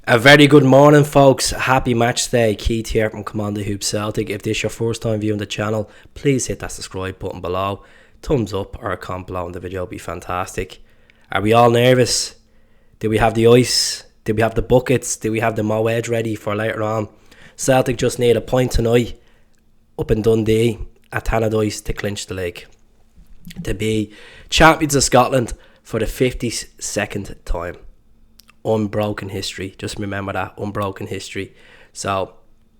A very good morning, folks. Happy match day. Keith here from Commander Hoop Celtic. If this is your first time viewing the channel, please hit that subscribe button below. Thumbs up or a comment below on the video would be fantastic. Are we all nervous? Do we have the ice? Do we have the buckets? Do we have the Mo Edge ready for later on? Celtic just need a point tonight up in Dundee at Tannadice to clinch the league. To be champions of Scotland for the 52nd time. Unbroken history. Just remember that, unbroken history. So,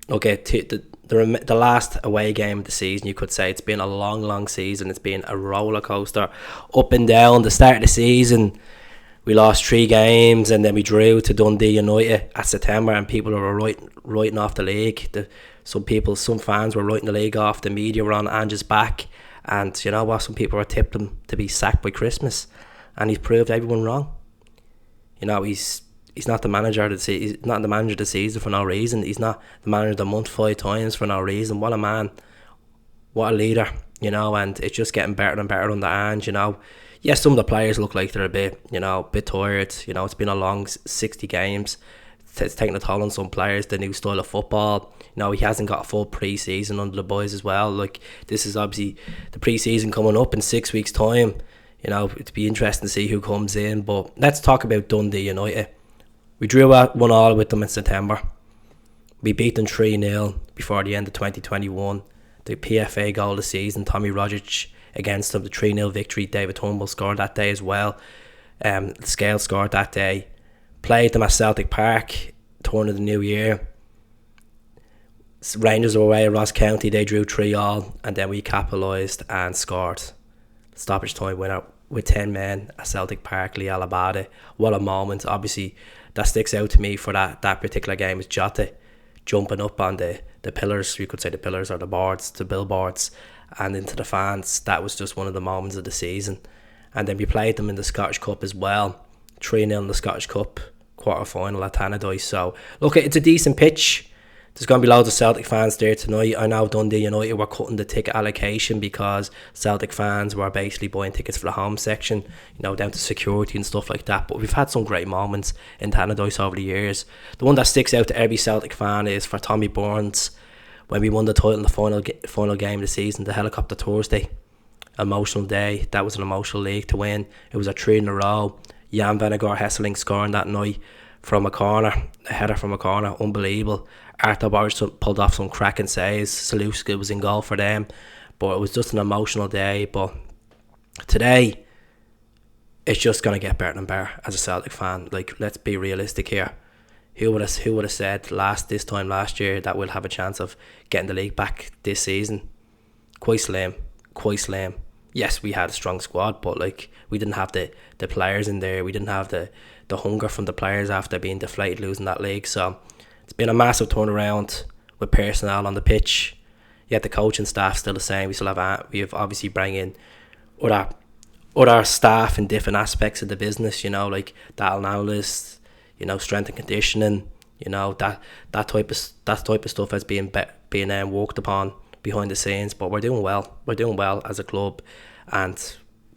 okay, the last away game of the season, you could say it's been a long season. It's been a roller coaster, up and down. The start of the season, we lost 3 games, and then we drew to Dundee United at September, and people were writing off the league. Some fans were writing the league off. The media were on Ange's back, and you know what? Some people were tipped him to be sacked by Christmas, and he's proved everyone wrong. You know, he's not the manager of the season for no reason. He's not the manager of the month 5 times for no reason. What a man. What a leader, you know, and it's just getting better and better under Ange, you know. Yes, some of the players look like they're a bit tired. You know, it's been a long 60 games. It's taking a toll on some players, the new style of football. You know, he hasn't got a full pre-season under the boys as well. Like, this is obviously the pre-season coming up in 6 weeks' time. You know, it'd be interesting to see who comes in. But let's talk about Dundee United. We drew at 1-1 with them in September. We beat them 3-0 before the end of 2021. The PFA goal of the season, Tommy Rogic against them, the 3-0 victory. David Turnbull scored that day as well. Scale scored that day. Played them at Celtic Park, turn of the new year. Rangers were away at Ross County. They drew 3-3, and then we capitalised and scored. Stoppage time winner with 10 men at Celtic Park, Lee Alabada. What a moment. Obviously, that sticks out to me for that particular game is Jota jumping up on the pillars. You could say the pillars or the boards, the billboards, and into the fans. That was just one of the moments of the season. And then we played them in the Scottish Cup as well. 3-0 in the Scottish Cup quarter-final at Tannadice. So, look, it's a decent pitch. There's going to be loads of Celtic fans there tonight. I know Dundee United were cutting the ticket allocation because Celtic fans were basically buying tickets for the home section, you know, down to security and stuff like that. But we've had some great moments in Tannadice over the years. The one that sticks out to every Celtic fan is for Tommy Burns when we won the title in the final game of the season, the Helicopter Thursday. Emotional day. That was an emotional league to win. It was a 3 in a row. Jan Vennegaard Hesseling scoring that night from a corner, a header from a corner, unbelievable. Arthur Boris pulled off some cracking saves. Saluska was in goal for them, but it was just an emotional day. But today, it's just going to get better and better as a Celtic fan. Like, let's be realistic here. Who would have said this time last year that we'll have a chance of getting the league back this season? Quite slim. Yes, we had a strong squad, but like, we didn't have the players in there. We didn't have the hunger from the players after being deflated losing that league. So it's been a massive turnaround with personnel on the pitch. Yet the coaching staff still the same. We have obviously bring in other staff in different aspects of the business. You know, like data analysts, you know, strength and conditioning. You know, that type of stuff has been worked upon behind the scenes. But we're doing well. We're doing well as a club, and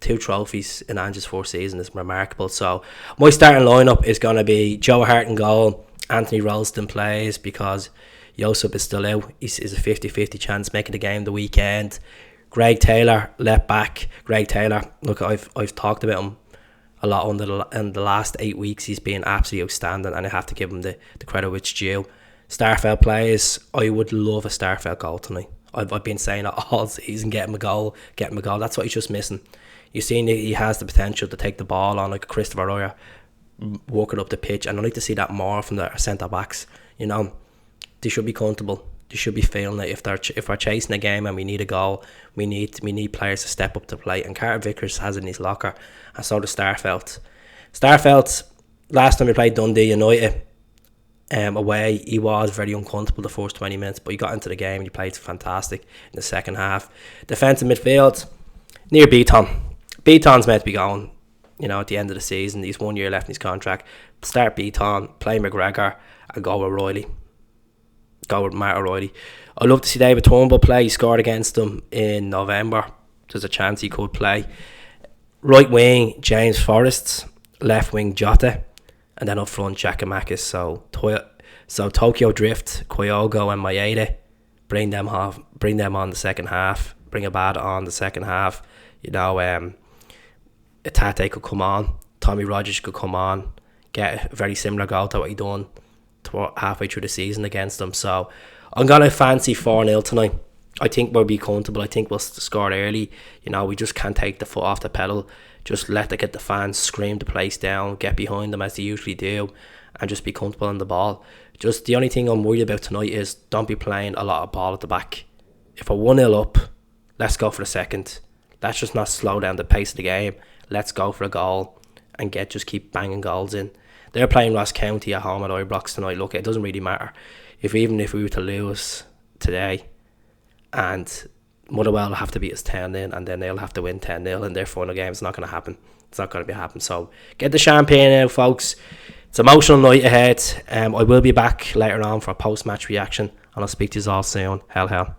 2 trophies in Ange's 4th season is remarkable. So my starting lineup is going to be Joe Hart in goal. Anthony Ralston plays because Josip is still out. He's a 50-50 chance making the game the weekend. Greg Taylor left back. Greg Taylor, look, I've talked about him a lot in the last 8 weeks. He's been absolutely outstanding, and I have to give him the credit which due. Starfelt plays. I would love a Starfelt goal tonight. I've been saying it all season. Get him a goal. That's what he's just missing. You've seen he has the potential to take the ball on like a Christopher Royer, walking up the pitch, and I like to see that more from the centre backs. You know, they should be comfortable. They should be feeling that if we're chasing a game and we need a goal, we need players to step up to play. And Carter Vickers has it in his locker, and so does Starfelt. Starfelt, last time he played Dundee United away, he was very uncomfortable the first 20 minutes, but he got into the game and he played fantastic in the second half. Defensive midfield, near Beaton. Beaton's meant to be going, you know, at the end of the season. He's 1 year left in his contract. Start Beaton, play McGregor, and go with Riley. Go with Matt O'Reilly. I'd love to see David Turnbull play. He scored against them in November. There's a chance he could play. Right wing, James Forrest. Left wing, Jota. And then up front, Giakoumakis. So Tokyo Drift, Kyogo and Maeda, bring them on the second half. Bring Abada on the second half. Itate could come on. Tommy Rogers could come on. Get a very similar goal to what he done halfway through the season against them. So I'm going to fancy 4-0 tonight. I think we'll be comfortable. I think we'll score early. We just can't take the foot off the pedal. Just get the fans scream the place down, get behind them as they usually do, and just be comfortable on the ball. Just the only thing I'm worried about tonight is don't be playing a lot of ball at the back. If we're 1-0 up, let's go for the second. Let's just not slow down the pace of the game. Let's go for a goal and just keep banging goals in. They're playing Ross County at home at Ibrox tonight. Look, it doesn't really matter. Even if we were to lose today, and Motherwell will have to beat us 10-0, and then they'll have to win 10-0 in their final game. It's not going to happen. It's not going to happen. So get the champagne out, folks. It's an emotional night ahead. I will be back later on for a post-match reaction, and I'll speak to you all soon. Hell.